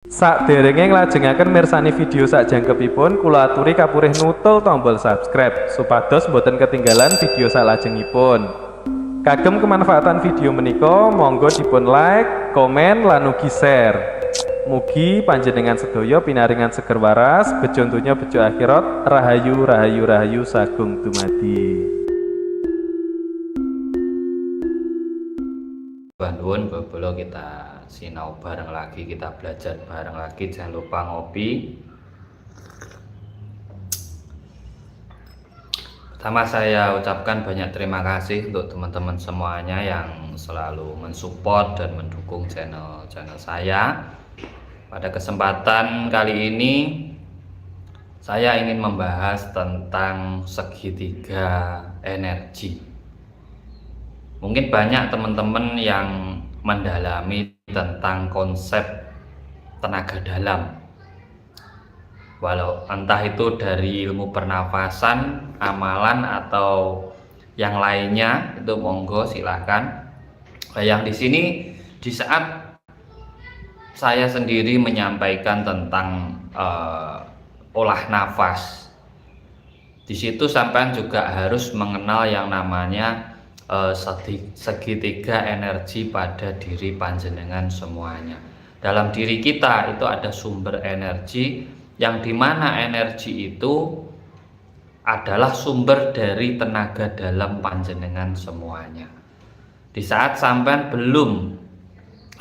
Sakderenge nglajengaken mirsani video sakjangkepipun, kula aturi kapurih nutul tombol subscribe supados boten ketinggalan video salajengipun. Kagem kemanfaatan video menika, monggo dipun like, komen, lan ugi share. Mugi panjenengan sedaya pinaringan seger waras, bejo donya bejo akhirat, rahayu rahayu rahayu sagung dumadi. Nuwun bolo kita sinau bareng lagi, kita belajar bareng lagi. Jangan lupa ngopi. Pertama saya ucapkan banyak terima kasih untuk teman-teman semuanya yang selalu mensupport dan mendukung channel saya. Pada kesempatan kali ini saya ingin membahas tentang segitiga energi. Mungkin banyak teman-teman yang mendalami tentang konsep tenaga dalam, walau entah itu dari ilmu pernafasan, amalan, atau yang lainnya, itu monggo silahkan. Yang di sini di saat saya sendiri menyampaikan tentang olah nafas, di situ sampean juga harus mengenal yang namanya segitiga energi pada diri panjenengan semuanya. Dalam diri kita itu ada sumber energi, yang dimana energi itu adalah sumber dari tenaga dalam panjenengan semuanya. Di saat sampean belum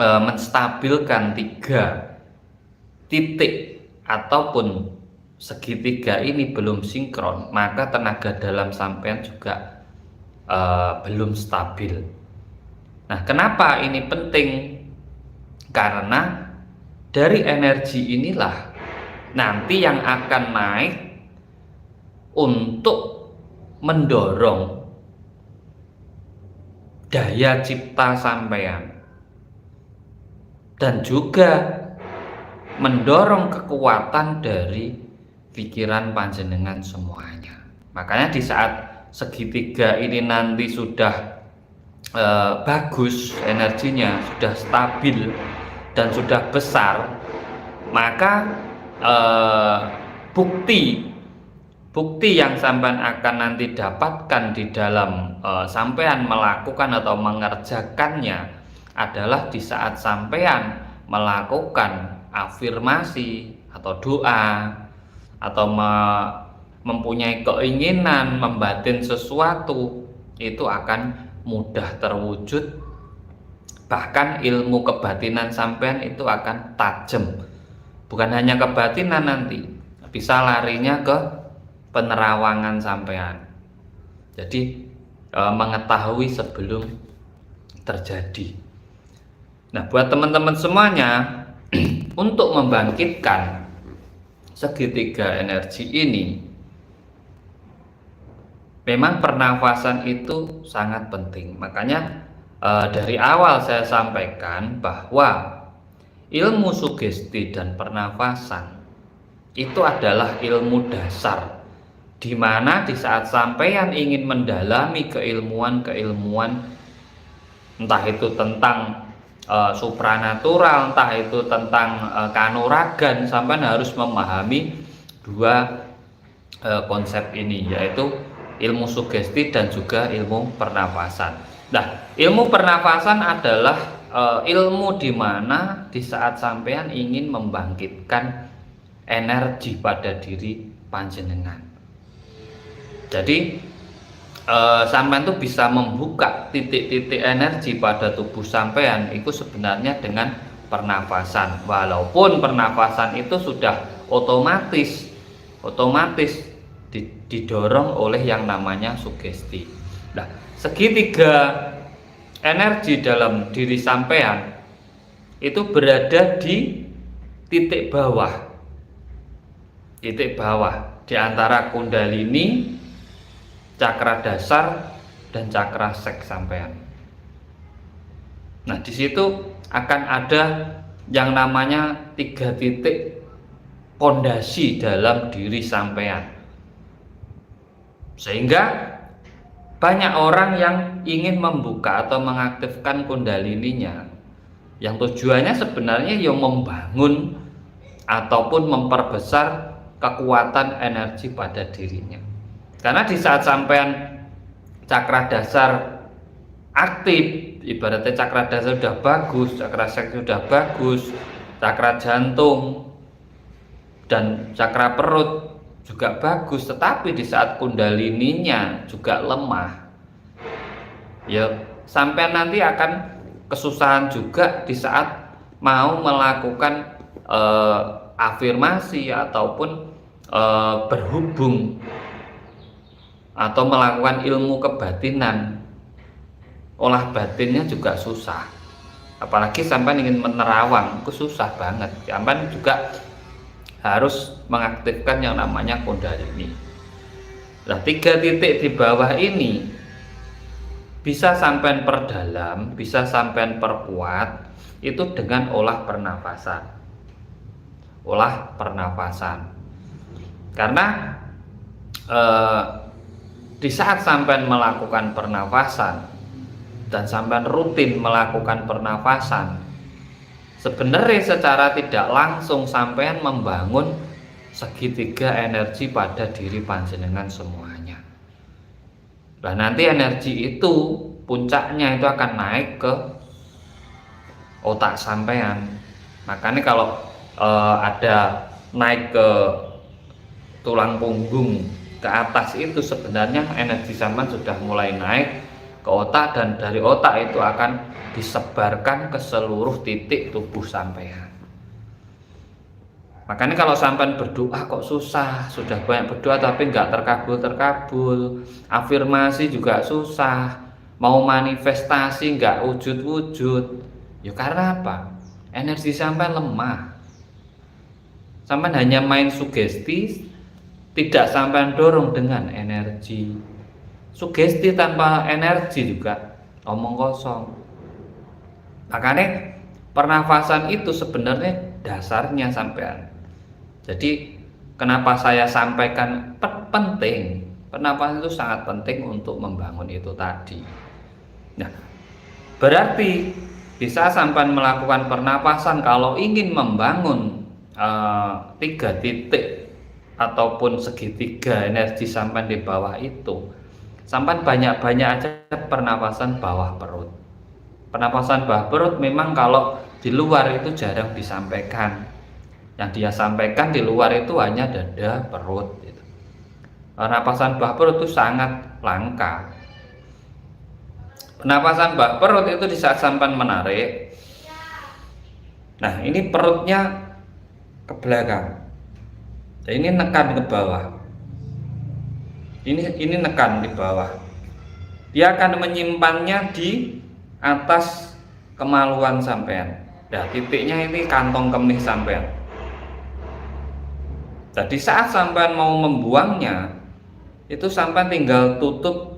menstabilkan 3 titik ataupun segitiga ini belum sinkron, maka tenaga dalam sampean juga belum stabil. Nah, kenapa ini penting? Karena dari energi inilah nanti yang akan naik untuk mendorong daya cipta sampean dan juga mendorong kekuatan dari pikiran panjenengan semuanya. Makanya di saat segitiga ini nanti sudah bagus energinya, sudah stabil dan sudah besar, maka bukti yang sampean akan nanti dapatkan di dalam sampean melakukan atau mengerjakannya adalah di saat sampean melakukan afirmasi atau doa atau mempunyai keinginan membatin sesuatu, itu akan mudah terwujud. Bahkan ilmu kebatinan sampean itu akan tajam. Bukan hanya kebatinan, nanti bisa larinya ke penerawangan sampean. Jadi mengetahui sebelum terjadi. Nah, buat teman-teman semuanya untuk membangkitkan segitiga energi ini, memang pernafasan itu sangat penting. Makanya dari awal saya sampaikan bahwa ilmu sugesti dan pernafasan itu adalah ilmu dasar, di mana di saat sampeyan ingin mendalami keilmuan entah itu tentang supranatural, entah itu tentang kanuragan, sampeyan harus memahami 2 konsep ini, yaitu ilmu sugesti dan juga ilmu pernafasan. Nah, ilmu pernafasan adalah ilmu di mana di saat sampean ingin membangkitkan energi pada diri panjenengan. Jadi sampean tuh bisa membuka titik-titik energi pada tubuh sampean itu sebenarnya dengan pernafasan. Walaupun pernafasan itu sudah otomatis didorong oleh yang namanya sugesti. Nah, segitiga energi dalam diri sampean itu berada di titik bawah di antara kundalini, cakra dasar, dan cakra seks sampean. Nah, di situ akan ada yang namanya 3 titik pondasi dalam diri sampean. Sehingga banyak orang yang ingin membuka atau mengaktifkan kundalininya, yang tujuannya sebenarnya yang membangun ataupun memperbesar kekuatan energi pada dirinya. Karena di saat sampean cakra dasar aktif, ibaratnya cakra dasar sudah bagus, cakra seks sudah bagus, cakra jantung dan cakra perut juga bagus, tetapi di saat kundalininya juga lemah, ya sampean nanti akan kesusahan juga di saat mau melakukan afirmasi ataupun berhubung atau melakukan ilmu kebatinan. Olah batinnya juga susah, apalagi sampai ingin menerawang, itu susah banget. Sampai juga harus mengaktifkan yang namanya kundalini. Nah, 3 titik di bawah ini bisa sampai perdalam, bisa sampai perkuat itu dengan olah pernafasan. Olah pernafasan. Karena di saat sampai melakukan pernafasan dan sampai rutin melakukan pernafasan, sebenarnya secara tidak langsung sampean membangun segitiga energi pada diri panjenengan semuanya. Nah, nanti energi itu puncaknya itu akan naik ke otak sampean. Makanya kalau ada naik ke tulang punggung ke atas itu sebenarnya energi sampean sudah mulai naik ke otak, dan dari otak itu akan disebarkan ke seluruh titik tubuh sampean. Makanya kalau sampean berdoa kok susah, sudah banyak berdoa tapi nggak terkabul, afirmasi juga susah, mau manifestasi nggak wujud-wujud, ya karena apa? Energi sampean lemah. Sampean hanya main sugesti, tidak sampean dorong dengan energi. Sugesti tanpa energi juga omong kosong. Makanya pernafasan itu sebenarnya dasarnya sampean. Jadi kenapa saya sampaikan penting, pernafasan itu sangat penting untuk membangun itu tadi. Nah, berarti bisa sampean melakukan pernapasan kalau ingin membangun 3 titik ataupun segitiga energi sampean di bawah itu, sampean banyak-banyak aja pernapasan bawah perut. Pernapasan bawah perut memang kalau di luar itu jarang disampaikan. Yang dia sampaikan di luar itu hanya dada, perut gitu. Pernapasan bawah perut itu sangat langka. Pernapasan bawah perut itu di saat sampean menarik, nah ini perutnya ke belakang, jadi ini nekan ke bawah, ini nekan di bawah, dia akan menyimpannya di atas kemaluan sampean. Nah, titiknya ini kantong kemih sampean. Jadi saat sampean mau membuangnya, itu sampean tinggal tutup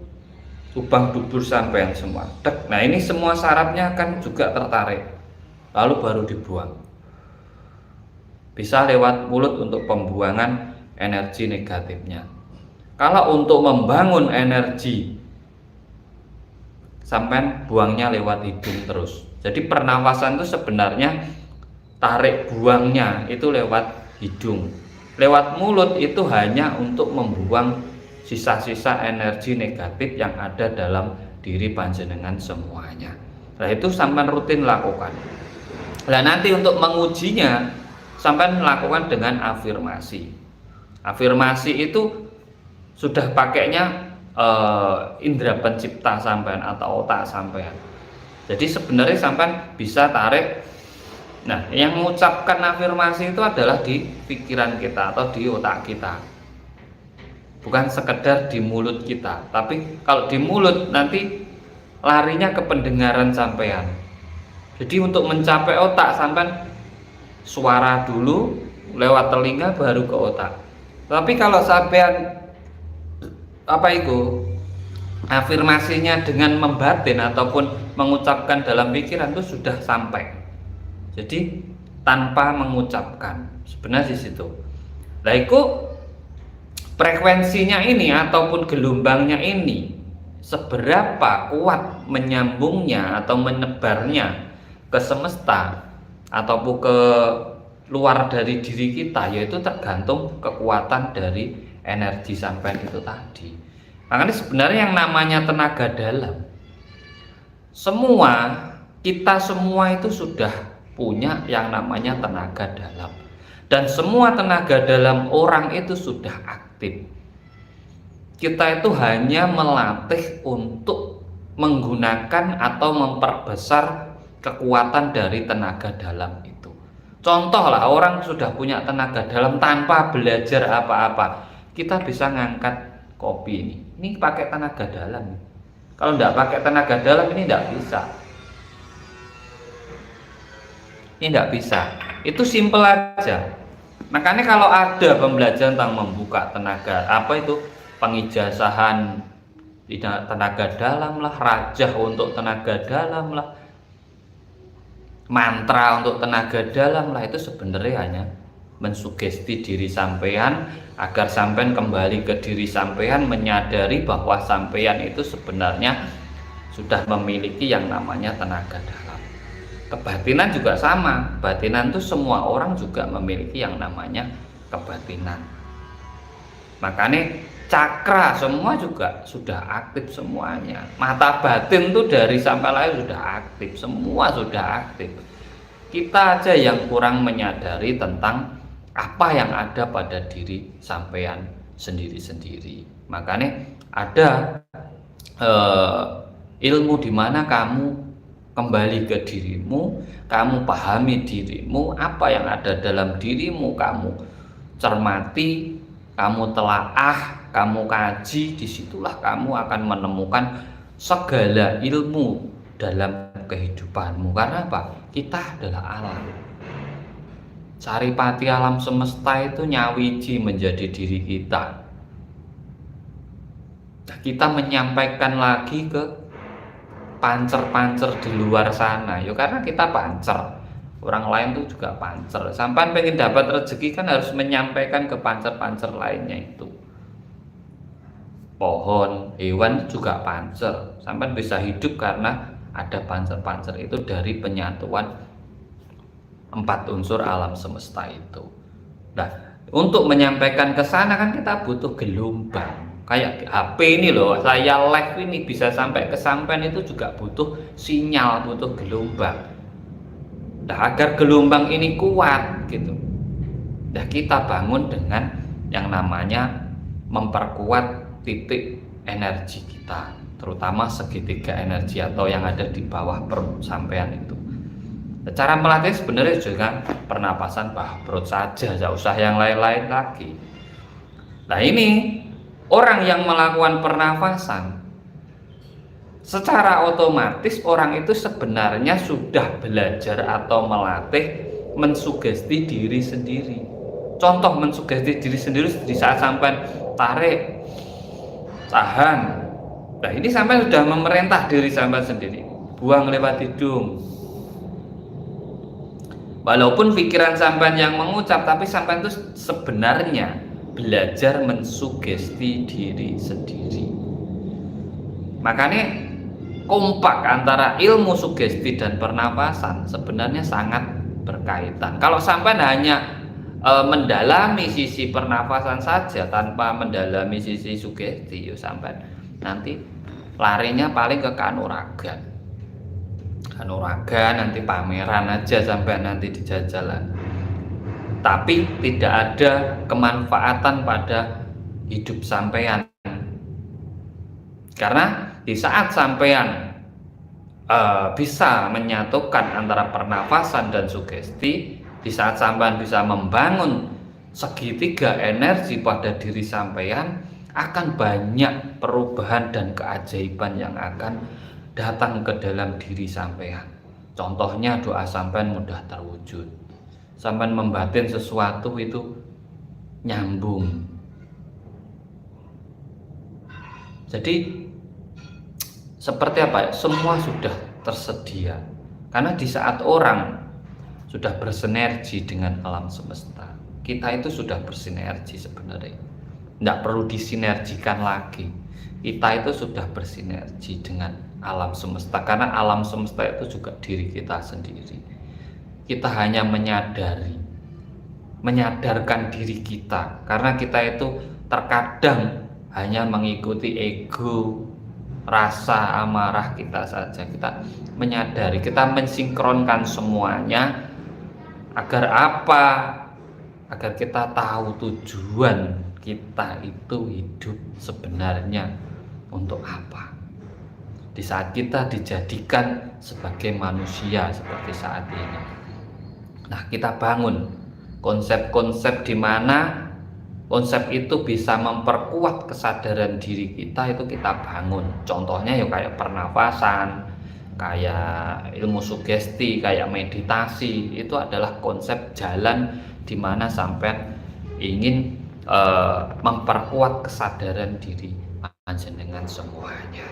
lubang dubur sampean semua. Nah, ini semua sarafnya akan juga tertarik, lalu baru dibuang. Bisa lewat mulut untuk pembuangan energi negatifnya. Kalau untuk membangun energi, sampean buangnya lewat hidung terus. Jadi pernafasan itu sebenarnya tarik buangnya itu lewat hidung. Lewat mulut itu hanya untuk membuang sisa-sisa energi negatif yang ada dalam diri panjenengan semuanya. Nah, itu sampean rutin lakukan. Nah, nanti untuk mengujinya sampean melakukan dengan afirmasi. Afirmasi itu sudah pakainya indera pencipta sampean atau otak sampean. Jadi sebenarnya sampean bisa tarik. Nah, yang mengucapkan afirmasi itu adalah di pikiran kita atau di otak kita. Bukan sekedar di mulut kita, tapi kalau di mulut nanti larinya ke pendengaran sampean. Jadi untuk mencapai otak sampean suara dulu lewat telinga baru ke otak. Tapi kalau sampean afirmasinya dengan membatin ataupun mengucapkan dalam pikiran itu sudah sampai. Jadi tanpa mengucapkan sebenarnya di situ. Lah itu frekuensinya ini ataupun gelombangnya ini seberapa kuat menyambungnya atau menebarnya ke semesta ataupun ke luar dari diri kita, yaitu tergantung kekuatan dari energi sampean itu tadi. Makanya sebenarnya yang namanya tenaga dalam, kita semua itu sudah punya yang namanya tenaga dalam, dan semua tenaga dalam orang itu sudah aktif. Kita itu hanya melatih untuk menggunakan atau memperbesar kekuatan dari tenaga dalam itu. Contoh lah, orang sudah punya tenaga dalam tanpa belajar apa-apa. Kita bisa ngangkat kopi ini pakai tenaga dalam. Kalau tidak pakai tenaga dalam ini tidak bisa. Ini tidak bisa. Itu simple aja. Makanya kalau ada pembelajaran tentang membuka tenaga, pengijazahan tenaga dalam lah, rajah untuk tenaga dalam lah, mantra untuk tenaga dalam lah, itu sebenarnya hanya mensugesti diri sampean agar sampean kembali ke diri sampean, menyadari bahwa sampean itu sebenarnya sudah memiliki yang namanya tenaga dalam. Kebatinan juga sama, batinan itu semua orang juga memiliki yang namanya kebatinan. Makanya cakra semua juga sudah aktif semuanya. Mata batin tuh dari sampai lahir sudah aktif, semua sudah aktif. Kita aja yang kurang menyadari tentang apa yang ada pada diri sampean sendiri-sendiri. Makanya ada ilmu di mana kamu kembali ke dirimu, kamu pahami dirimu, apa yang ada dalam dirimu, kamu cermati, kamu telaah, kamu kaji, disitulah kamu akan menemukan segala ilmu dalam kehidupanmu. Karena apa? Kita adalah alam. Saripati alam semesta itu nyawiji menjadi diri kita. Nah, kita menyampaikan lagi ke pancer-pancer di luar sana, ya karena kita pancer. Orang lain tuh juga pancer. Sampai pengen dapat rezeki kan harus menyampaikan ke pancer-pancer lainnya itu. Pohon, hewan juga pancer. Sampai bisa hidup karena ada pancer-pancer itu dari penyatuan 4 unsur alam semesta itu. Nah, untuk menyampaikan ke sana kan kita butuh gelombang. Kayak HP ini loh, saya live ini bisa sampai ke sampean itu juga butuh sinyal, butuh gelombang. Nah, agar gelombang ini kuat gitu, nah kita bangun dengan yang namanya memperkuat titik energi kita, terutama segitiga energi atau yang ada di bawah perut sampean itu. Cara melatih sebenarnya juga pernapasan bawah perut saja, tidak usah yang lain-lain lagi. Nah, ini orang yang melakukan pernafasan secara otomatis orang itu sebenarnya sudah belajar atau melatih mensugesti diri sendiri. Contoh mensugesti diri sendiri di saat sampai tarik, tahan. Nah, ini sampai sudah memerintah diri sampai sendiri. Buang lewat hidung. Walaupun pikiran sampean yang mengucap, tapi sampean itu sebenarnya belajar mensugesti diri sendiri. Makanya kompak antara ilmu sugesti dan pernapasan sebenarnya sangat berkaitan. Kalau sampean hanya mendalami sisi pernapasan saja tanpa mendalami sisi sugesti, ya sampean nanti larinya paling ke kanuragan. Kanuragan nanti pameran aja sampai nanti di jajalan. Tapi tidak ada kemanfaatan pada hidup sampean. Karena di saat sampean bisa menyatukan antara pernafasan dan sugesti, di saat sampean bisa membangun segitiga energi pada diri sampean, akan banyak perubahan dan keajaiban yang akan datang ke dalam diri sampean. Contohnya doa sampean mudah terwujud. Sampean membatin sesuatu itu nyambung. Jadi seperti apa? Semua sudah tersedia. Karena di saat orang sudah bersinergi dengan alam semesta, kita itu sudah bersinergi sebenarnya. Tidak perlu disinergikan lagi. Kita itu sudah bersinergi dengan alam semesta, karena alam semesta itu juga diri kita sendiri. Kita hanya menyadari menyadarkan diri kita, karena kita itu terkadang hanya mengikuti ego, rasa amarah kita saja. Kita menyadari, kita mensinkronkan semuanya agar apa? Agar kita tahu tujuan kita itu hidup sebenarnya untuk apa. Di saat kita dijadikan sebagai manusia seperti saat ini, nah kita bangun konsep-konsep di mana konsep itu bisa memperkuat kesadaran diri kita, itu kita bangun. Contohnya ya kayak pernafasan, kayak ilmu sugesti, kayak meditasi. Itu adalah konsep jalan di mana sampai ingin memperkuat kesadaran diri panjenengan semuanya.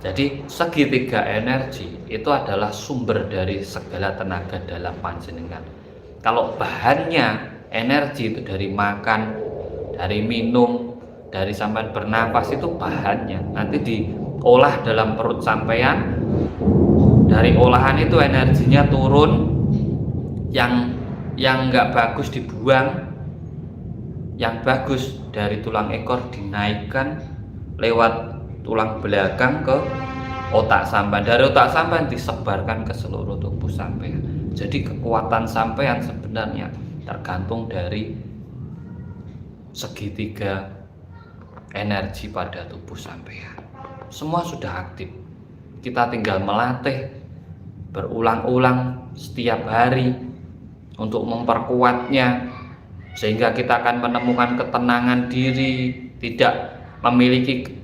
Jadi segitiga energi itu adalah sumber dari segala tenaga dalam panjenengan. Kalau bahannya energi itu dari makan, dari minum, dari sampai bernapas, itu bahannya. Nanti diolah dalam perut sampean, dari olahan itu energinya turun, yang nggak bagus dibuang, yang bagus dari tulang ekor dinaikkan lewat tulang belakang ke otak sampean, dari otak sampean disebarkan ke seluruh tubuh sampean. Jadi kekuatan sampean sebenarnya tergantung dari segitiga energi pada tubuh sampean. Semua sudah aktif, kita tinggal melatih berulang-ulang setiap hari untuk memperkuatnya, sehingga kita akan menemukan ketenangan diri, tidak memiliki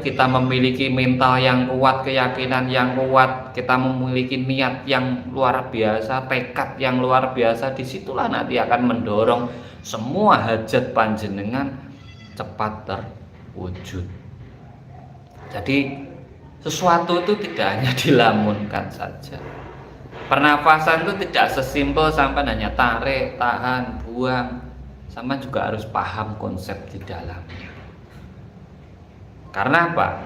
kita memiliki mental yang kuat, keyakinan yang kuat, kita memiliki niat yang luar biasa, tekad yang luar biasa. Disitulah nanti akan mendorong semua hajat panjenengan cepat terwujud. Jadi sesuatu itu tidak hanya dilamunkan saja. Pernafasan itu tidak sesimpel sampai hanya tarik, tahan, buang. Sama juga harus paham konsep di dalamnya. Karena apa?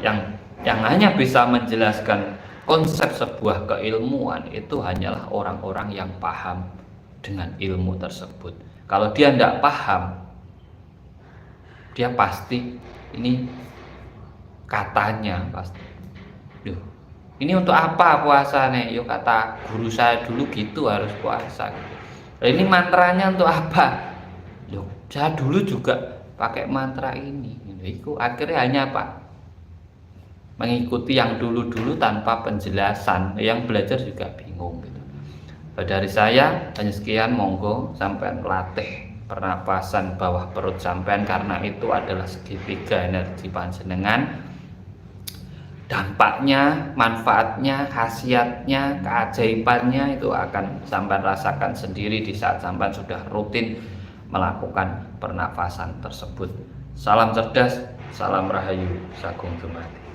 Yang hanya bisa menjelaskan konsep sebuah keilmuan itu hanyalah orang-orang yang paham dengan ilmu tersebut. Kalau dia tidak paham, dia pasti ini katanya pasti, ini untuk apa puasa nih? Yuk, kata guru saya dulu gitu, harus puasa. Ini mantranya untuk apa? Loh, saya dulu juga pakai mantra ini. Itu akhirnya hanya apa? Mengikuti yang dulu-dulu tanpa penjelasan. Yang belajar juga bingung gitu. Dari saya hanya sekian, monggo sampean latih pernapasan bawah perut sampean, karena itu adalah segitiga energi panjenengan. Dampaknya, manfaatnya, khasiatnya, keajaibannya itu akan sampean rasakan sendiri di saat sampean sudah rutin melakukan pernafasan tersebut. Salam cerdas, salam rahayu, sagung dumadi.